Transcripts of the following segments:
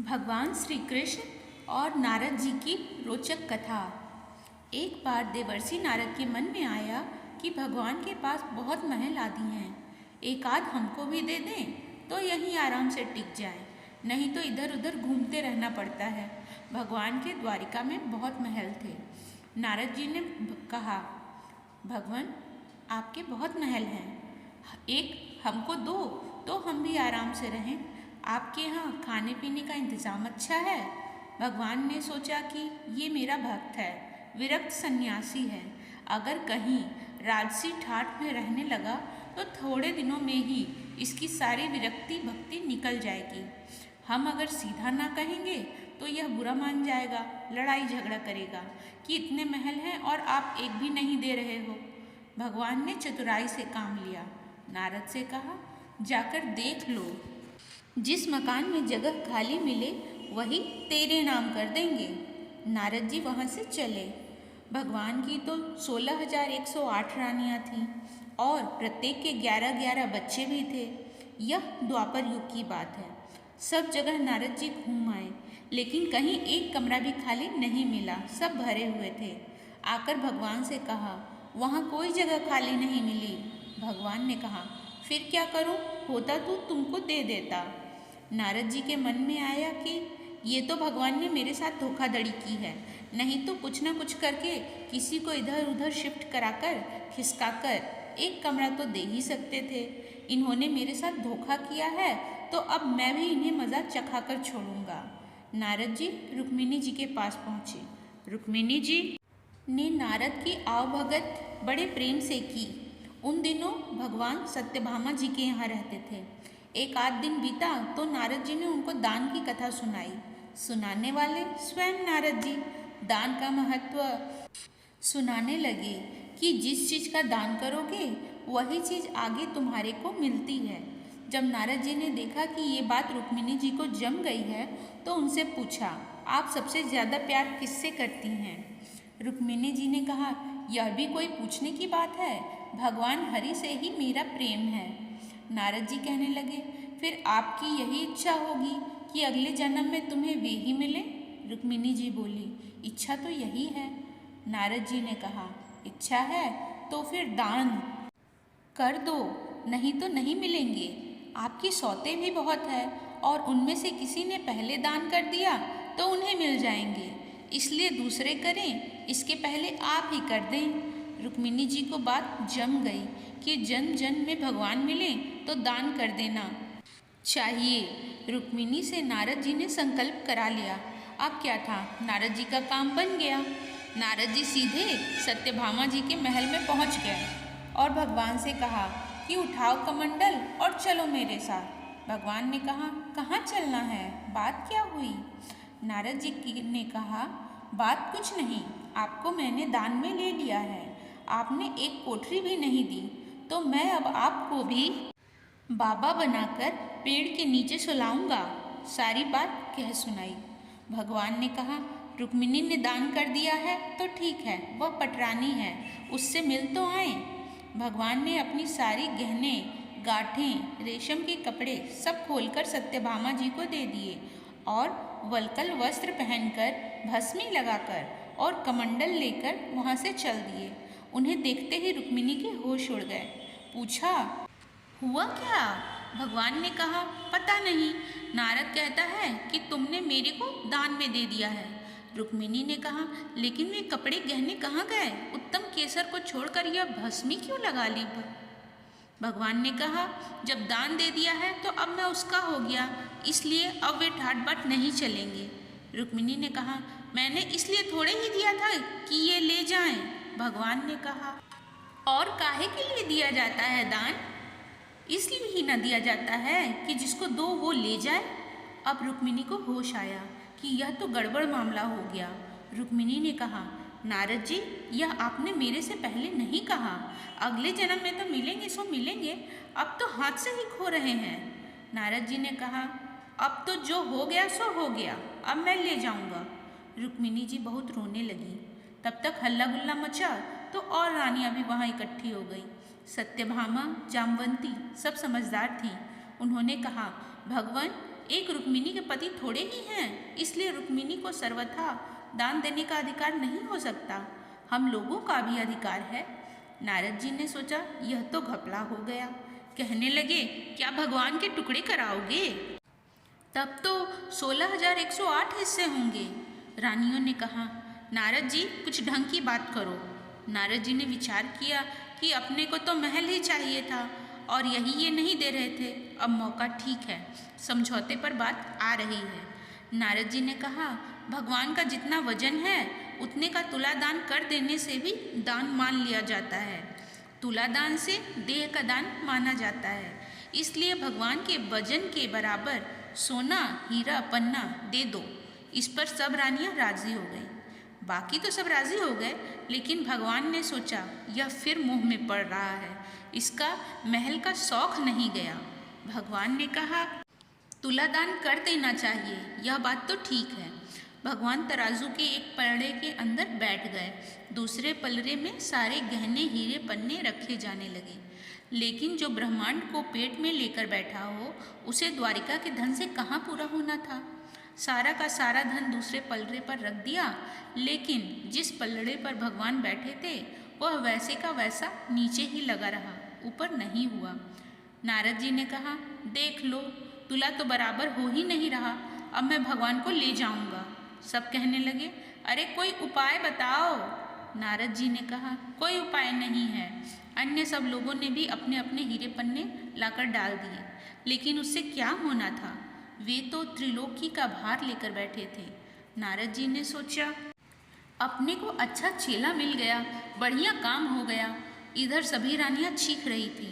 भगवान श्री कृष्ण और नारद जी की रोचक कथा। एक बार देवर्षि नारद के मन में आया कि भगवान के पास बहुत महल आदि हैं, एक आध हमको भी दे दें तो यहीं आराम से टिक जाए, नहीं तो इधर उधर घूमते रहना पड़ता है। भगवान के द्वारिका में बहुत महल थे। नारद जी ने कहा, भगवान आपके बहुत महल हैं, एक हमको दो तो हम भी आराम से रहें। आपके यहाँ खाने पीने का इंतज़ाम अच्छा है। भगवान ने सोचा कि ये मेरा भक्त है, विरक्त सन्यासी है, अगर कहीं राजसी ठाठ में रहने लगा तो थोड़े दिनों में ही इसकी सारी विरक्ति भक्ति निकल जाएगी। हम अगर सीधा ना कहेंगे तो यह बुरा मान जाएगा, लड़ाई झगड़ा करेगा कि इतने महल हैं और आप एक भी नहीं दे रहे हो। भगवान ने चतुराई से काम लिया। नारद से कहा, जाकर देख लो, जिस मकान में जगह खाली मिले वही तेरे नाम कर देंगे। नारद जी वहाँ से चले। भगवान की तो 16,108 रानियाँ थीं और प्रत्येक के 11-11 बच्चे भी थे। यह द्वापर युग की बात है। सब जगह नारद जी घूम आए, लेकिन कहीं एक कमरा भी खाली नहीं मिला, सब भरे हुए थे। आकर भगवान से कहा, वहाँ कोई जगह खाली नहीं मिली। भगवान ने कहा, फिर क्या करूं, होता तो तुमको दे देता। नारद जी के मन में आया कि ये तो भगवान ने मेरे साथ धोखाधड़ी की है, नहीं तो कुछ ना कुछ करके किसी को इधर उधर शिफ्ट कराकर खिसकाकर एक कमरा तो दे ही सकते थे। इन्होंने मेरे साथ धोखा किया है तो अब मैं भी इन्हें मज़ा चखाकर छोड़ूंगा। नारद जी रुक्मिणी जी के पास पहुँचे। रुक्मिणी जी ने नारद की आवभगत बड़े प्रेम से की। उन दिनों भगवान सत्यभामा जी के यहाँ रहते थे। एक आध दिन बीता तो नारद जी ने उनको दान की कथा सुनाई। सुनाने वाले स्वयं नारद जी दान का महत्व सुनाने लगे कि जिस चीज़ का दान करोगे वही चीज़ आगे तुम्हारे को मिलती है। जब नारद जी ने देखा कि ये बात रुक्मिणी जी को जम गई है तो उनसे पूछा, आप सबसे ज़्यादा प्यार किससे करती हैं? रुक्मिणी जी ने कहा, यह भी कोई पूछने की बात है, भगवान हरि से ही मेरा प्रेम है। नारद जी कहने लगे, फिर आपकी यही इच्छा होगी कि अगले जन्म में तुम्हें वे ही मिले? रुक्मिणी जी बोली, इच्छा तो यही है। नारद जी ने कहा, इच्छा है तो फिर दान कर दो, नहीं तो नहीं मिलेंगे। आपकी सौतें भी बहुत है और उनमें से किसी ने पहले दान कर दिया तो उन्हें मिल जाएंगे, इसलिए दूसरे करें, इसके पहले आप ही कर दें। रुक्मिणी जी को बात जम गई कि जन्म जन्म में भगवान मिले तो दान कर देना चाहिए। रुक्मिणी से नारद जी ने संकल्प करा लिया। अब क्या था, नारद जी का काम बन गया। नारद जी सीधे सत्यभामा जी के महल में पहुंच गए और भगवान से कहा कि उठाओ कमंडल और चलो मेरे साथ। भगवान ने कहा, कहाँ चलना है, बात क्या हुई? नारद जी ने कहा, बात कुछ नहीं, आपको मैंने दान में ले लिया है, आपने एक कोठरी भी नहीं दी, तो मैं अब आपको भी बाबा बनाकर पेड़ के नीचे सुलाऊंगा। सारी बात कह सुनाई। भगवान ने कहा, रुक्मिणी ने दान कर दिया है तो ठीक है, वह पटरानी है, उससे मिल तो आए। भगवान ने अपनी सारी गहने गांठें रेशम के कपड़े सब खोलकर सत्यभामा जी को दे दिए और वलकल वस्त्र पहनकर भस्मी लगाकर और कमंडल लेकर वहाँ से चल दिए। उन्हें देखते ही रुक्मिणी के होश उड़ गए। पूछा, हुआ क्या? भगवान ने कहा, पता नहीं, नारद कहता है कि तुमने मेरे को दान में दे दिया है। रुक्मिणी ने कहा, लेकिन वे कपड़े गहने कहाँ गए? उत्तम केसर को छोड़कर यह भस्मी क्यों लगा ली? भगवान ने कहा, जब दान दे दिया है तो अब मैं उसका हो गया, इसलिए अब वे ठाट बाट नहीं चलेंगे। रुक्मिणी ने कहा, मैंने इसलिए थोड़े ही दिया था कि ये ले जाएं। भगवान ने कहा, और काहे के लिए दिया जाता है दान? इसलिए ही न दिया जाता है कि जिसको दो वो ले जाए। अब रुक्मिणी को होश आया कि यह तो गड़बड़ मामला हो गया। रुक्मिणी ने कहा, नारद जी, यह आपने मेरे से पहले नहीं कहा, अगले जन्म में तो मिलेंगे सो मिलेंगे, अब तो हाथ से ही खो रहे हैं। नारद जी ने कहा, अब तो जो हो गया सो हो गया, अब मैं ले जाऊंगा। रुक्मिणी जी बहुत रोने लगी। तब तक हल्ला गुल्ला मचा तो और रानियां भी वहाँ इकट्ठी हो गई। सत्यभामा, जामवंती सब समझदार थीं। उन्होंने कहा, भगवान एक रुक्मिणी के पति थोड़े ही हैं, इसलिए रुक्मिणी को सर्वथा दान देने का अधिकार नहीं हो सकता। हम लोगों का भी अधिकार है। नारद जी ने सोचा यह तो घपला हो गया। कहने लगे, क्या भगवान के टुकड़े कराओगे? तब तो 16,108 हिस्से होंगे। रानियों ने कहा, नारद जी कुछ ढंग की बात करो। नारद जी ने विचार किया कि अपने को तो महल ही चाहिए था और यही ये नहीं दे रहे थे। अब मौका ठीक है, समझौते पर बात आ रही है। नारद जी ने कहा, भगवान का जितना वजन है उतने का तुला दान कर देने से भी दान मान लिया जाता है। तुला दान से देह का दान माना जाता है, इसलिए भगवान के वजन के बराबर सोना, हीरा, पन्ना दे दो। इस पर सब रानियां राजी हो गई। बाकी तो सब राजी हो गए, लेकिन भगवान ने सोचा यह फिर मुंह में पड़ रहा है, इसका महल का शौक नहीं गया। भगवान ने कहा, तुला दान कर देना चाहिए, यह बात तो ठीक है। भगवान तराजू के एक पलड़े के अंदर बैठ गए। दूसरे पलड़े में सारे गहने, हीरे, पन्ने रखे जाने लगे। लेकिन जो ब्रह्मांड को पेट में लेकर बैठा हो, उसे द्वारिका के धन से कहाँ पूरा होना था। सारा का सारा धन दूसरे पलड़े पर रख दिया, लेकिन जिस पलड़े पर भगवान बैठे थे वह वैसे का वैसा नीचे ही लगा रहा, ऊपर नहीं हुआ। नारद जी ने कहा, देख लो, तुला तो बराबर हो ही नहीं रहा, अब मैं भगवान को ले जाऊंगा। सब कहने लगे, अरे कोई उपाय बताओ। नारद जी ने कहा, कोई उपाय नहीं है। अन्य सब लोगों ने भी अपने अपने हीरे पन्ने लाकर डाल दिए, लेकिन उससे क्या होना था, वे तो त्रिलोकी का भार लेकर बैठे थे। नारद जी ने सोचा, अपने को अच्छा चेला मिल गया, बढ़िया काम हो गया। इधर सभी रानियां चीख रही थी।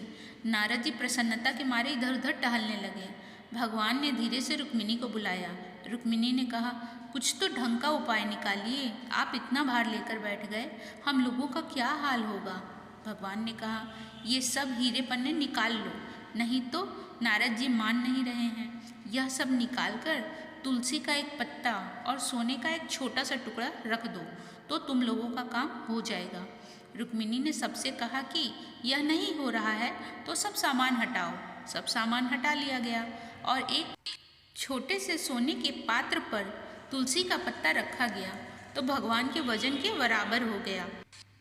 नारद जी प्रसन्नता के मारे इधर उधर टहलने लगे। भगवान ने धीरे से रुक्मिणी को बुलाया। रुक्मिणी ने कहा, कुछ तो ढंग का उपाय निकालिए, आप इतना भार लेकर बैठ गए, हम लोगों का क्या हाल होगा। भगवान ने कहा, ये सब हीरे पन्ने निकाल लो, नहीं तो नारद जी मान नहीं रहे हैं। यह सब निकालकर तुलसी का एक पत्ता और सोने का एक छोटा सा टुकड़ा रख दो, तो तुम लोगों का काम हो जाएगा। रुक्मिणी ने सबसे कहा कि यह नहीं हो रहा है तो सब सामान हटाओ। सब सामान हटा लिया गया और एक छोटे से सोने के पात्र पर तुलसी का पत्ता रखा गया, तो भगवान के वजन के बराबर हो गया।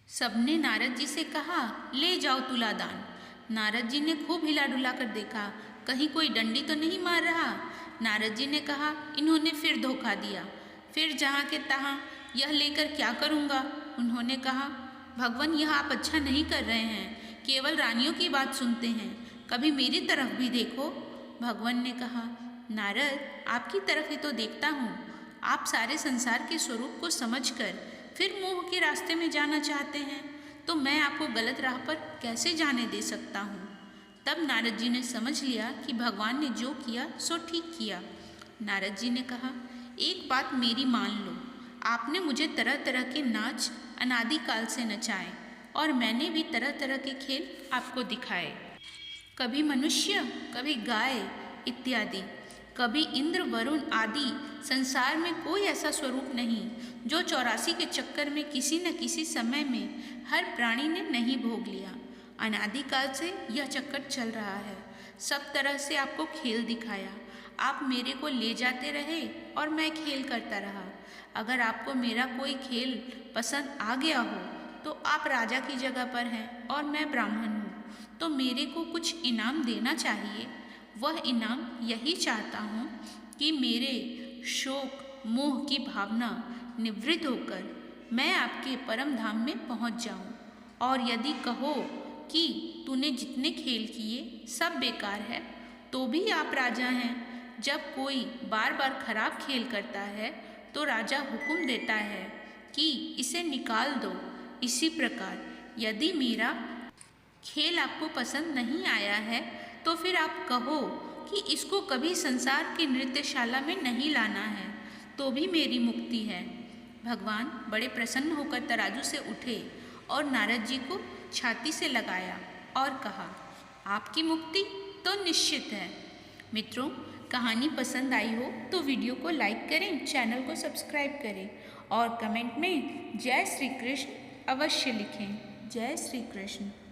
सबने नारद जी से कहा, ले जाओ तुला दान। नारद जी ने खूब हिला डुला कर देखा, कहीं कोई डंडी तो नहीं मार रहा। नारद जी ने कहा, इन्होंने फिर धोखा दिया, फिर जहाँ के तहाँ यह लेकर क्या करूँगा। उन्होंने कहा, भगवान यह आप अच्छा नहीं कर रहे हैं, केवल रानियों की बात सुनते हैं, कभी मेरी तरफ भी देखो। भगवान ने कहा, नारद आपकी तरफ ही तो देखता हूँ, आप सारे संसार के स्वरूप को समझकर फिर मोह के रास्ते में जाना चाहते हैं, तो मैं आपको गलत राह पर कैसे जाने दे सकता हूँ। तब नारद जी ने समझ लिया कि भगवान ने जो किया सो ठीक किया। नारद जी ने कहा, एक बात मेरी मान लो, आपने मुझे तरह तरह के नाच अनादिकाल से नचाए और मैंने भी तरह तरह के खेल आपको दिखाए, कभी मनुष्य, कभी गाय इत्यादि, कभी इंद्र, वरुण आदि। संसार में कोई ऐसा स्वरूप नहीं जो 84 के चक्कर में किसी न किसी समय में हर प्राणी ने नहीं भोग लिया। अनादिकाल से यह चक्कर चल रहा है। सब तरह से आपको खेल दिखाया, आप मेरे को ले जाते रहे और मैं खेल करता रहा। अगर आपको मेरा कोई खेल पसंद आ गया हो तो आप राजा की जगह पर हैं और मैं ब्राह्मण हूँ, तो मेरे को कुछ इनाम देना चाहिए। वह इनाम यही चाहता हूँ कि मेरे शोक मोह की भावना निवृत्त होकर मैं आपके परम धाम में पहुँच जाऊँ। और यदि कहो कि तूने जितने खेल किए सब बेकार है, तो भी आप राजा हैं। जब कोई बार बार खराब खेल करता है तो राजा हुक्म देता है कि इसे निकाल दो। इसी प्रकार यदि मेरा खेल आपको पसंद नहीं आया है तो फिर आप कहो कि इसको कभी संसार की नृत्यशाला में नहीं लाना है, तो भी मेरी मुक्ति है। भगवान बड़े प्रसन्न होकर तराजू से उठे और नारद जी को छाती से लगाया और कहा, आपकी मुक्ति तो निश्चित है। मित्रों, कहानी पसंद आई हो तो वीडियो को लाइक करें, चैनल को सब्सक्राइब करें और कमेंट में जय श्री कृष्ण अवश्य लिखें। जय श्री कृष्ण।